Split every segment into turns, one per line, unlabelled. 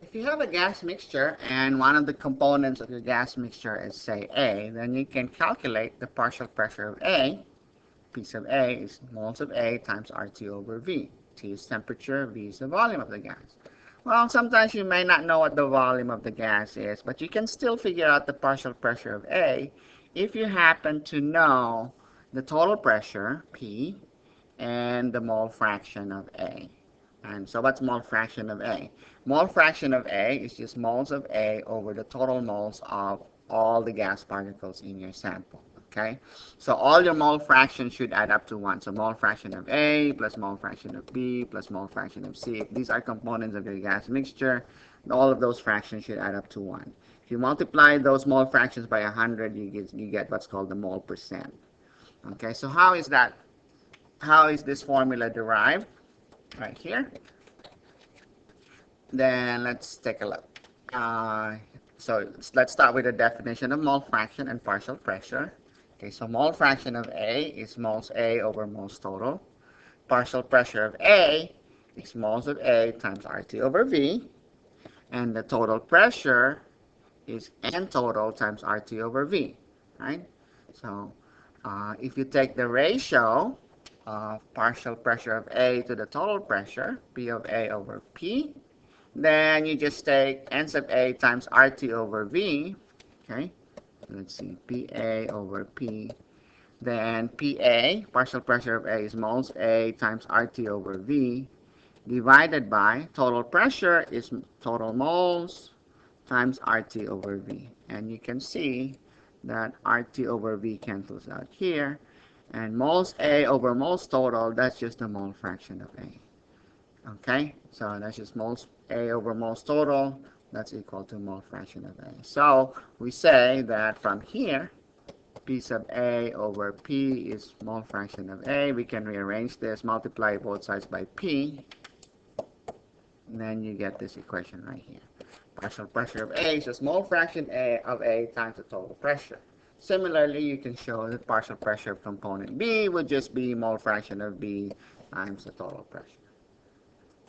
If you have a gas mixture and one of the components of your gas mixture is, say, A, then you can calculate the partial pressure of A. Piece of A is moles of A times RT over V. T is temperature, V is the volume of the gas. Well, sometimes you may not know what the volume of the gas is, but you can still figure out the partial pressure of A if you happen to know the total pressure, P, and the mole fraction of A. And so what's mole fraction of A? Mole fraction of A is just moles of A over the total moles of all the gas particles in your sample. Okay, so all your mole fractions should add up to 1. So mole fraction of A plus mole fraction of B plus mole fraction of C. If these are components of your gas mixture, all of those fractions should add up to 1. If you multiply those mole fractions by 100, you get what's called the mole percent. Okay, so how is that? How is this formula derived? Right here. Then let's take a look. So let's start with the definition of mole fraction and partial pressure. Okay, so mole fraction of A is moles A over moles total. Partial pressure of A is moles of A times RT over V. And the total pressure is N total times RT over V. Right? So if you take the ratio of partial pressure of A to the total pressure, P of A over P, then you just take N sub A times RT over V. Okay, let's see, PA over P. Then PA, partial pressure of A is moles A times RT over V, divided by total pressure is total moles times RT over V. And you can see that RT over V cancels out here. And moles A over moles total, that's just the mole fraction of A. Okay, so that's just moles A over moles total. That's equal to mole fraction of A. So we say that from here, P sub A over P is mole fraction of A. We can rearrange this, multiply both sides by P, and then you get this equation right here. Partial pressure of A is just mole fraction of A times the total pressure. Similarly, you can show that partial pressure of component B would just be mole fraction of B times the total pressure.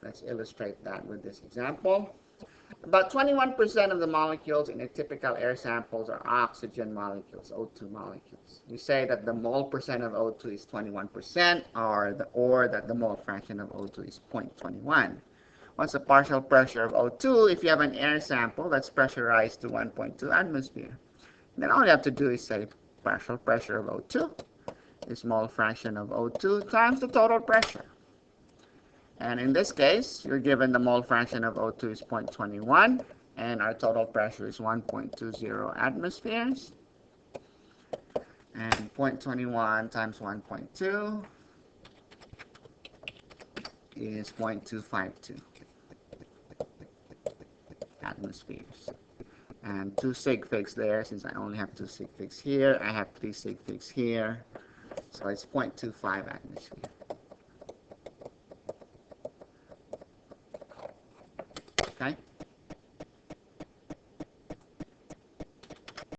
Let's illustrate that with this example. About 21% of the molecules in a typical air samples are oxygen molecules, O2 molecules. We say that the mole percent of O2 is 21%, or that the mole fraction of O2 is 0.21. What's the partial pressure of O2 if you have an air sample that's pressurized to 1.2 atmosphere? Then all you have to do is say partial pressure of O2 is mole fraction of O2 times the total pressure. And in this case, you're given the mole fraction of O2 is 0.21, and our total pressure is 1.20 atmospheres. And 0.21 times 1.2 is 0.252 atmospheres. And 2 sig figs there, since I only have 2 sig figs here. I have 3 sig figs here. So it's 0.25 atmosphere. Okay?